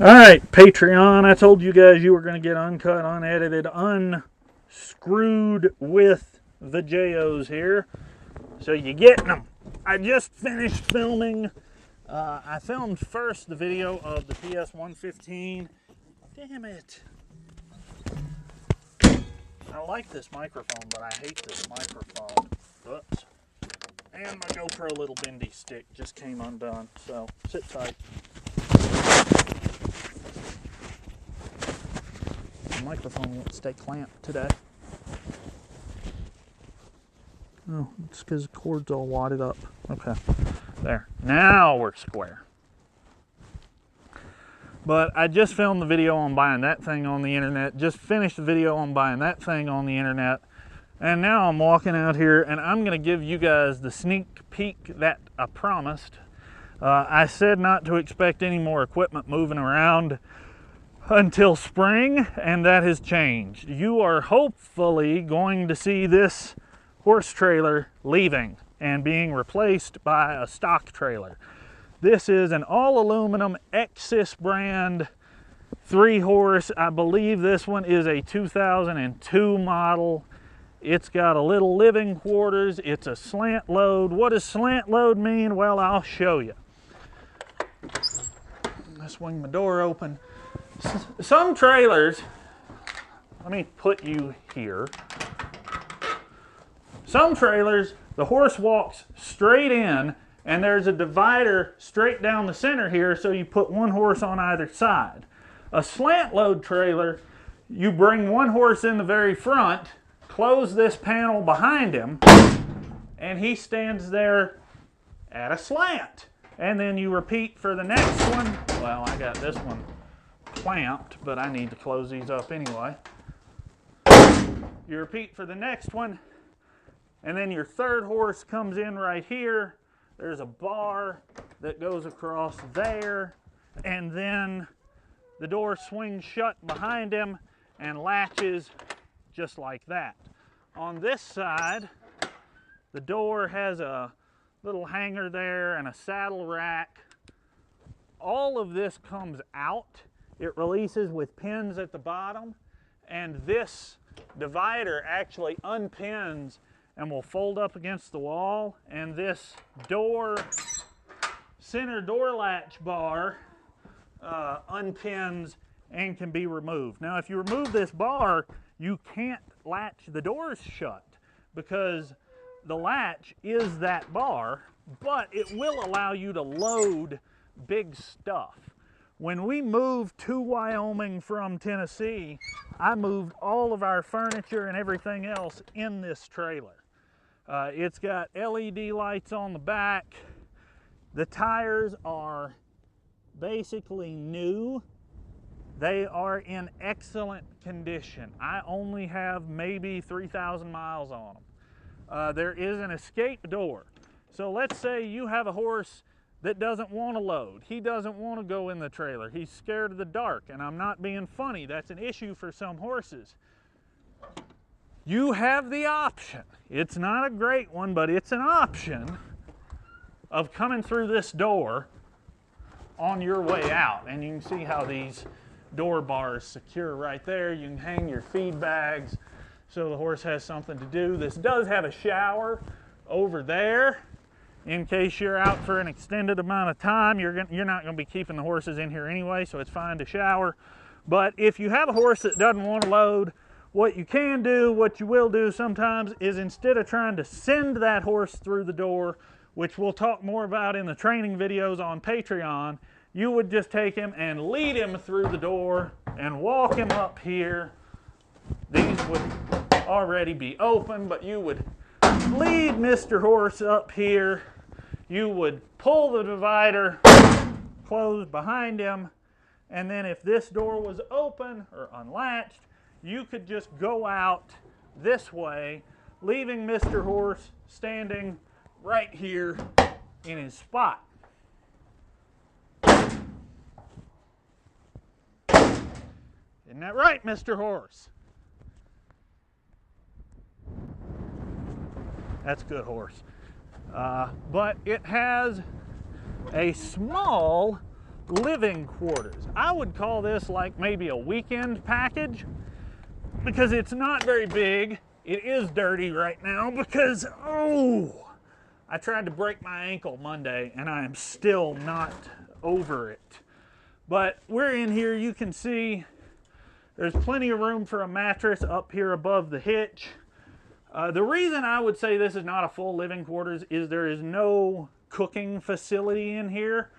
All right, Patreon, I told you guys you were going to get uncut, unedited, unscrewed with the JOs here. So you're getting them. I just finished filming. I filmed first the video of the PS115. Damn it. I like this microphone, but I hate this microphone. Oops. And my GoPro little bendy stick just came undone, so sit tight. The microphone won't stay clamped today. Oh, it's because the cord's all wadded up. Okay, there. Now we're square. But I just filmed the video on buying that thing on the internet. Just finished the video on buying that thing on the internet. And now I'm walking out here and I'm going to give you guys the sneak peek that I promised. I said not to expect any more equipment moving around until spring, and that has changed. You are hopefully going to see this horse trailer leaving and being replaced by a stock trailer. This is an all aluminum Exis brand 3-horse. I believe this one is a 2002 model. It's got a little living quarters. It's a slant load. What does slant load mean? Well, I'll show you. I swing my door open. Some trailers, let me put you here. Some trailers, the horse walks straight in and there's a divider straight down the center here, so you put one horse on either side. A slant load trailer, you bring one horse in the very front, close this panel behind him, and he stands there at a slant. And then you repeat for the next one. Well, I got this one clamped, but I need to close these up anyway. You repeat for the next one, and then your third horse comes in right here. There's a bar that goes across there, and then the door swings shut behind him and latches just like that. On this side, the door has a little hanger there and a saddle rack. All of this comes out. It releases with pins at the bottom, and this divider actually unpins and will fold up against the wall, and this center door latch bar unpins and can be removed. Now, if you remove this bar, you can't latch the doors shut because the latch is that bar, but it will allow you to load big stuff. When we moved to Wyoming from Tennessee, I moved all of our furniture and everything else in this trailer. It's got LED lights on the back. The tires are basically new. They are in excellent condition. I only have maybe 3,000 miles on them. There is an escape door. So let's say you have a horse that doesn't want to load. He doesn't want to go in the trailer. He's scared of the dark, and I'm not being funny. That's an issue for some horses. You have the option. It's not a great one, but it's an option of coming through this door on your way out. And you can see how these door bars secure right there. You can hang your feed bags so the horse has something to do. This does have a shower over there. In case you're out for an extended amount of time, you're not going to be keeping the horses in here anyway, so it's fine to shower. But if you have a horse that doesn't want to load, what you can do, what you will do sometimes, is instead of trying to send that horse through the door, which we'll talk more about in the training videos on Patreon, you would just take him and lead him through the door and walk him up here. These would already be open, but you would lead Mr. Horse up here. You would pull the divider closed behind him, and then if this door was open or unlatched, you could just go out this way, leaving Mr. Horse standing right here in his spot. Isn't that right, Mr. Horse? That's a good horse. But it has a small living quarters. I would call this like maybe a weekend package because it's not very big. It is dirty right now because, oh, I tried to break my ankle Monday and I am still not over it. But we're in here, you can see there's plenty of room for a mattress up here above the hitch. The reason I would say this is not a full living quarters is there is no cooking facility in here.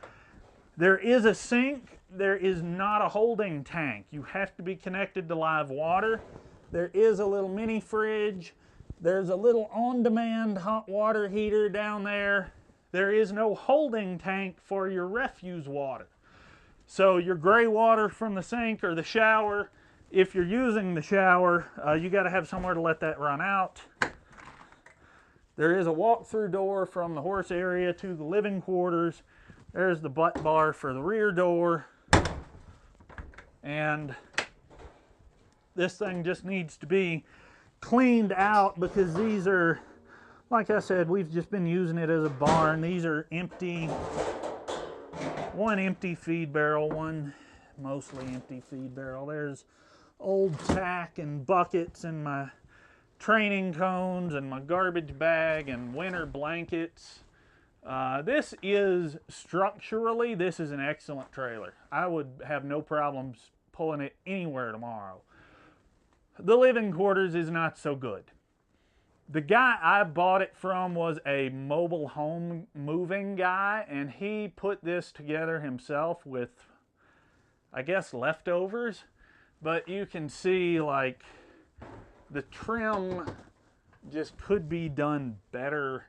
There is a sink, there is not a holding tank. You have to be connected to live water. There is a little mini fridge. There's a little on-demand hot water heater down there. There is no holding tank for your refuse water. So your gray water from the sink or the shower, if you're using the shower, you got to have somewhere to let that run out. There is a walk-through door from the horse area to the living quarters. There's the butt bar for the rear door. And this thing just needs to be cleaned out because these are, like I said, we've just been using it as a barn. These are empty, one empty feed barrel, one mostly empty feed barrel. There's old tack and buckets and my training cones and my garbage bag and winter blankets. This is structurally, this is an excellent trailer. I would have no problems pulling it anywhere tomorrow. The living quarters is not so good. The guy I bought it from was a mobile home moving guy, and he put this together himself with, I guess, leftovers. But you can see, like, the trim just could be done better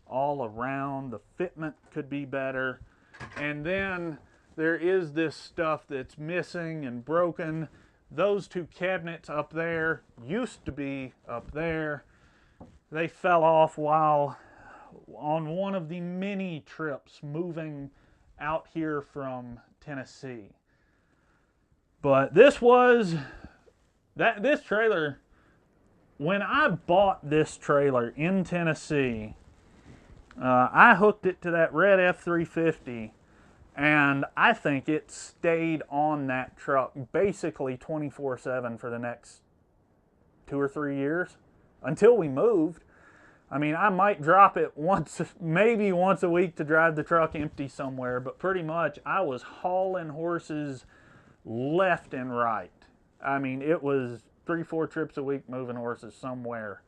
all around. The fitment could be better. And then there is this stuff that's missing and broken. Those two cabinets up there used to be up there. They fell off while on one of the many trips moving out here from Tennessee. But this trailer, when I bought this trailer in Tennessee, I hooked it to that red F350, and I think it stayed on that truck basically 24/7 for the next 2 or 3 years until we moved. I mean, I might drop it once, maybe once a week to drive the truck empty somewhere, but pretty much I was hauling horses left and right. I mean, it was 3-4 trips a week moving horses somewhere.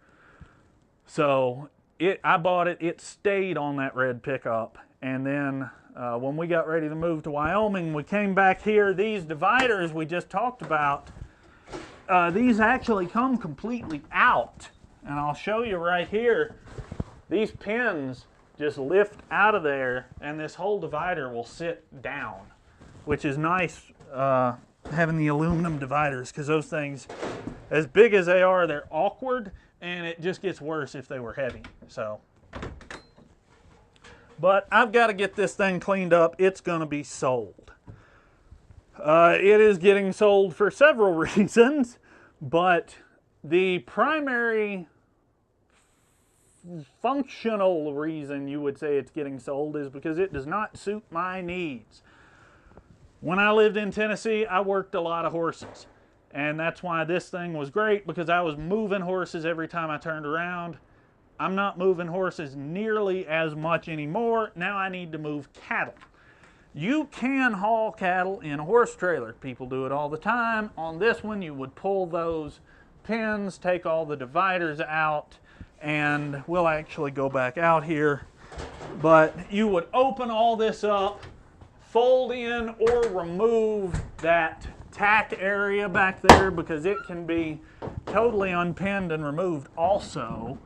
So I bought it, it stayed on that red pickup. And then when we got ready to move to Wyoming, we came back here. These dividers we just talked about, these actually come completely out. And I'll show you right here. These pins just lift out of there and this whole divider will sit down, which is nice having the aluminum dividers, because those things, as big as they are, they're awkward, and it just gets worse if they were heavy. So, but I've got to get this thing cleaned up. It's going to be sold. It is getting sold for several reasons, but the primary functional reason you would say it's getting sold is because it does not suit my needs. When I lived in Tennessee, I worked a lot of horses, and that's why this thing was great, because I was moving horses every time I turned around. I'm not moving horses nearly as much anymore. Now I need to move cattle. You can haul cattle in a horse trailer. People do it all the time. On this one, you would pull those pins, take all the dividers out, and we'll actually go back out here. But you would open all this up, fold in or remove that tack area back there, because it can be totally unpinned and removed also.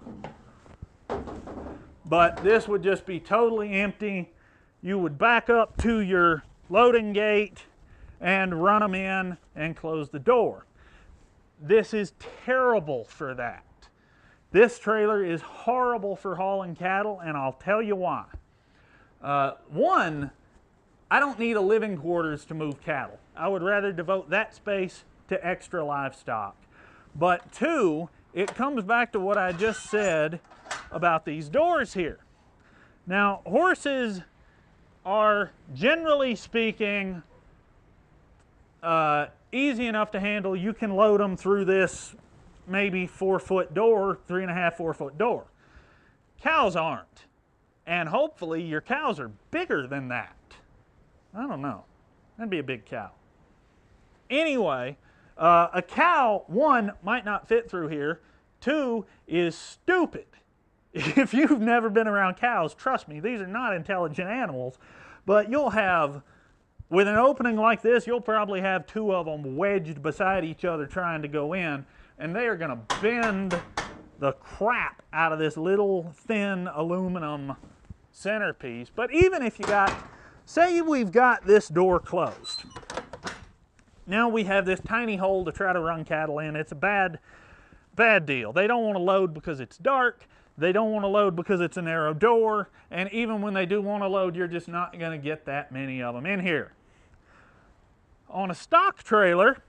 But this would just be totally empty. You would back up to your loading gate and run them in and close the door. This is terrible for that. This trailer is horrible for hauling cattle, and I'll tell you why. One, I don't need a living quarters to move cattle. I would rather devote that space to extra livestock. But two, it comes back to what I just said about these doors here. Now, horses are, generally speaking, easy enough to handle. You can load them through this maybe 4-foot door, 3.5, 4-foot door. Cows aren't. And hopefully your cows are bigger than that. I don't know. That'd be a big cow. Anyway, a cow, 1, might not fit through here. 2, is stupid. If you've never been around cows, trust me, these are not intelligent animals. But you'll have, with an opening like this, you'll probably have 2 of them wedged beside each other trying to go in. And they are going to bend the crap out of this little thin aluminum centerpiece. But even if you got, say we've got this door closed. Now we have this tiny hole to try to run cattle in. It's a bad deal. They don't want to load because it's dark. They don't want to load because it's a narrow door. And even when they do want to load, you're just not going to get that many of them in here. On a stock trailer,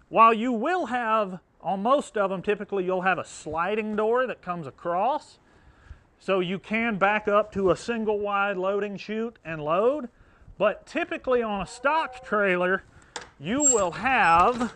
while you will have, on most of them, typically you'll have a sliding door that comes across. So you can back up to a single wide loading chute and load. But typically on a stock trailer, you will have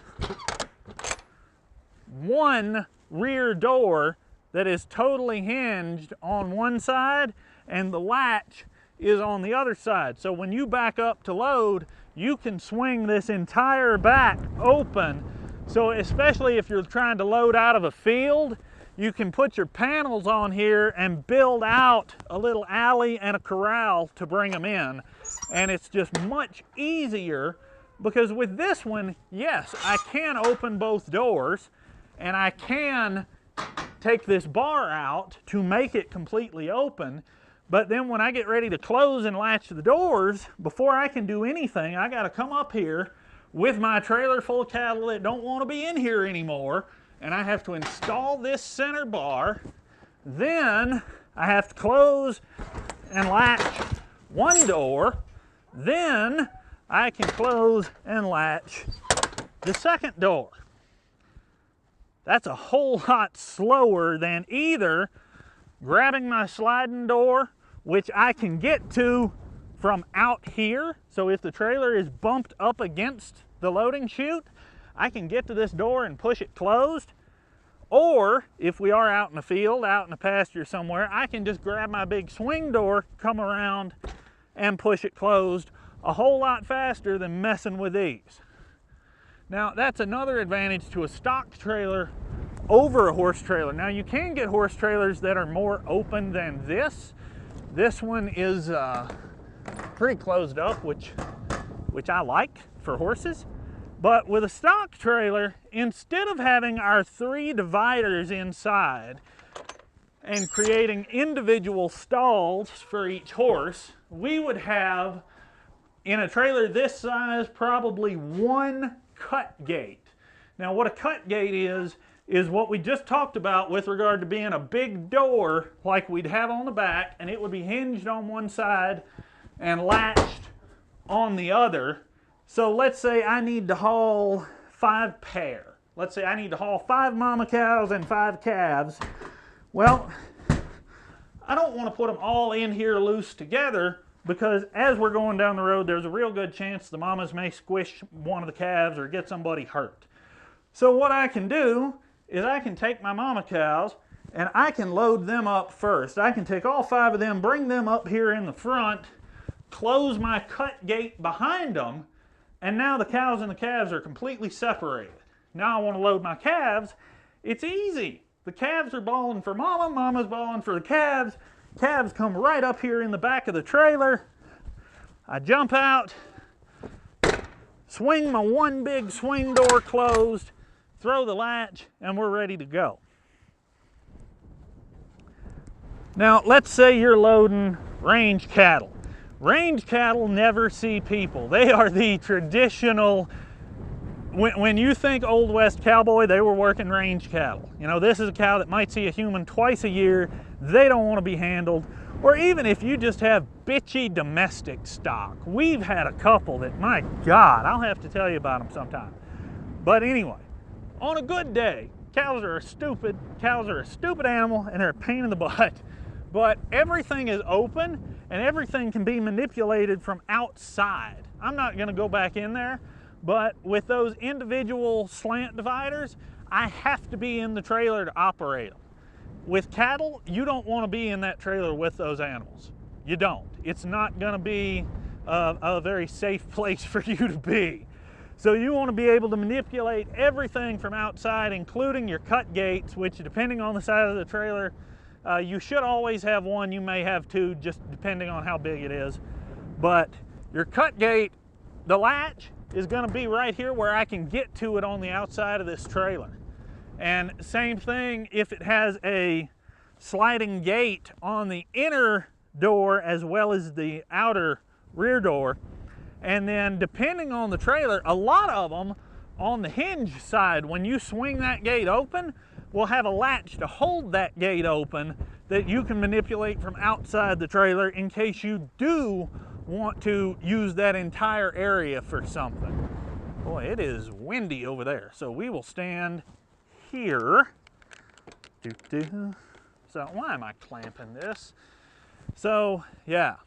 one rear door that is totally hinged on one side and the latch is on the other side. So when you back up to load, you can swing this entire back open. So especially if you're trying to load out of a field, you can put your panels on here and build out a little alley and a corral to bring them in. And it's just much easier because with this one, yes, I can open both doors and I can take this bar out to make it completely open. But then when I get ready to close and latch the doors, before I can do anything, I got to come up here with my trailer full of cattle that don't want to be in here anymore, and I have to install this center bar. Then I have to close and latch one door. Then I can close and latch the second door. That's a whole lot slower than either grabbing my sliding door, which I can get to from out here. So if the trailer is bumped up against the loading chute, I can get to this door and push it closed. Or if we are out in the field, out in the pasture somewhere, I can just grab my big swing door, come around and push it closed a whole lot faster than messing with these. Now that's another advantage to a stock trailer over a horse trailer. Now you can get horse trailers that are more open than this. This one is pretty closed up, which I like for horses. But with a stock trailer, instead of having our 3 dividers inside and creating individual stalls for each horse, we would have, in a trailer this size, probably 1 cut gate. Now what a cut gate is what we just talked about with regard to being a big door like we'd have on the back, and it would be hinged on one side and latched on the other. So let's say I need to haul 5 pair. Let's say I need to haul 5 mama cows and 5 calves. Well, I don't want to put them all in here loose together, because as we're going down the road, there's a real good chance the mamas may squish one of the calves or get somebody hurt. So what I can do is I can take my mama cows and I can load them up first. I can take all 5 of them, bring them up here in the front, close my cut gate behind them, and now the cows and the calves are completely separated. Now I want to load my calves. It's easy. The calves are bawling for mama, mama's bawling for the calves. Calves come right up here in the back of the trailer. I jump out, swing my one big swing door closed, throw the latch, and we're ready to go. Now, let's say you're loading range cattle. Range cattle never see people. They are the traditional, when you think Old West cowboy, they were working range cattle. You know, this is a cow that might see a human twice a year. They don't want to be handled. Or even if you just have bitchy domestic stock. We've had a couple that, my God, I'll have to tell you about them sometime. But anyway, on a good day, cows are a stupid animal and they're a pain in the butt. but everything is open and everything can be manipulated from outside. I'm not gonna go back in there, but with those individual slant dividers, I have to be in the trailer to operate them. With cattle, you don't want to be in that trailer with those animals. You don't. It's not going to be a very safe place for you to be. So you want to be able to manipulate everything from outside, including your cut gates, which depending on the size of the trailer, you should always have one. You may have two, just depending on how big it is. But your cut gate, the latch, is going to be right here where I can get to it on the outside of this trailer. And same thing if it has a sliding gate on the inner door as well as the outer rear door. And then depending on the trailer, a lot of them on the hinge side, when you swing that gate open, will have a latch to hold that gate open that you can manipulate from outside the trailer in case you do want to use that entire area for something. Boy, it is windy over there. So we will stand here. So why am I clamping this? So yeah,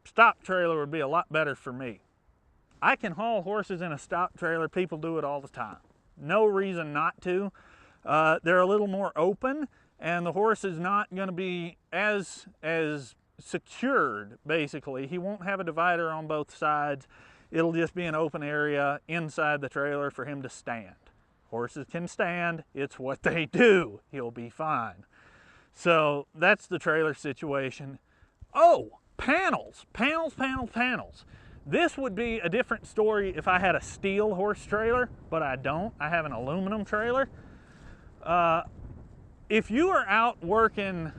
stock trailer would be a lot better for me. I can haul horses in a stock trailer. People do it all the time. No reason not to. They're a little more open and the horse is not going to be as secured, basically. He won't have a divider on both sides. It'll just be an open area inside the trailer for him to stand. Horses can stand, it's what they do. He'll be fine. So that's the trailer situation. Oh, panels. This would be a different story if I had a steel horse trailer, but I don't. I have an aluminum trailer. If you are out working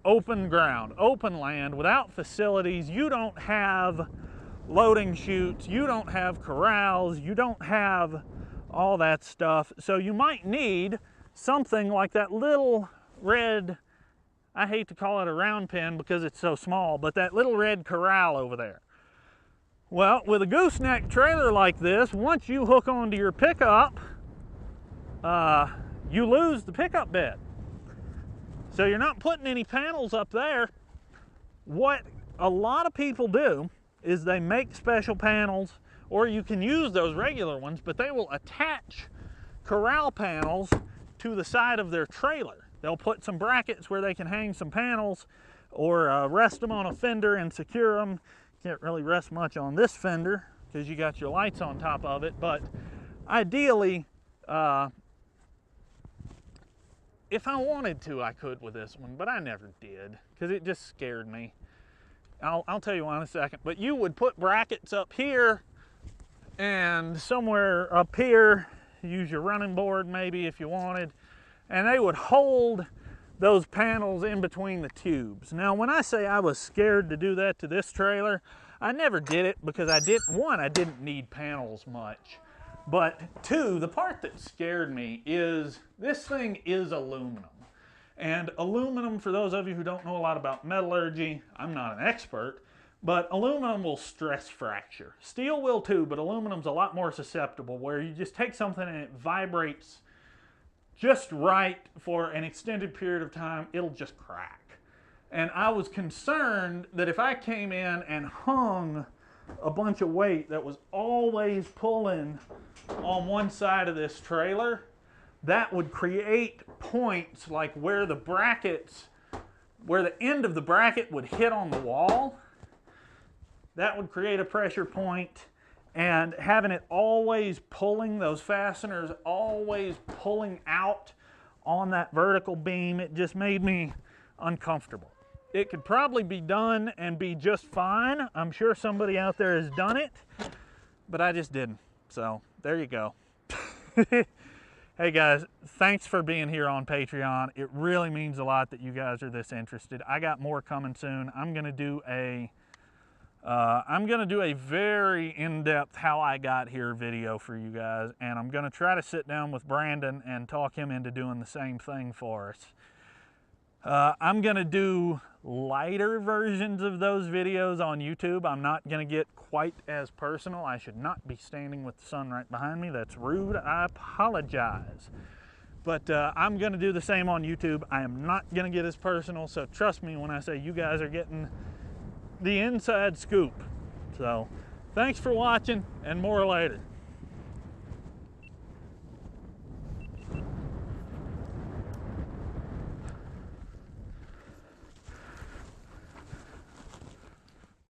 open ground, open land, without facilities, you don't have loading chutes, you don't have corrals, you don't have all that stuff. So you might need something like that little red, I hate to call it a round pen because it's so small, but that little red corral over there. Well, with a gooseneck trailer like this, once you hook onto your pickup, you lose the pickup bed. So you're not putting any panels up there. What a lot of people do is they make special panels, or you can use those regular ones, but they will attach corral panels to the side of their trailer. They'll put some brackets where they can hang some panels, or rest them on a fender and secure them. Can't really rest much on this fender because you got your lights on top of it, but ideally, if I wanted to, I could with this one, but I never did because it just scared me. I'll tell you why in a second, but you would put brackets up here and somewhere up here, use your running board maybe if you wanted, and they would hold those panels in between the tubes. Now, when I say I was scared to do that to this trailer, I never did it because I didn't need panels much. But two, the part that scared me is this thing is aluminum. And aluminum, for those of you who don't know a lot about metallurgy, I'm not an expert, but aluminum will stress fracture. Steel will too, but aluminum's a lot more susceptible, where you just take something and it vibrates just right for an extended period of time, it'll just crack. And I was concerned that if I came in and hung a bunch of weight that was always pulling on one side of this trailer, that would create points like where the brackets, where the end of the bracket would hit on the wall. That would create a pressure point, and having it always pulling, those fasteners always pulling out on that vertical beam, it just made me uncomfortable. It could probably be done and be just fine. I'm sure somebody out there has done it, but I just didn't. So there you go. Hey guys, thanks for being here on Patreon. It really means a lot that you guys are this interested. I got more coming soon. I'm gonna do a very in-depth how I got here video for you guys, and I'm gonna try to sit down with Brandon and talk him into doing the same thing for us. I'm gonna do lighter versions of those videos on YouTube. I'm not gonna get quite as personal. I should not be standing with the sun right behind me. That's rude. I apologize. But I'm gonna do the same on YouTube. I am not gonna get as personal, so trust me when I say you guys are getting the inside scoop. So thanks for watching, and more later.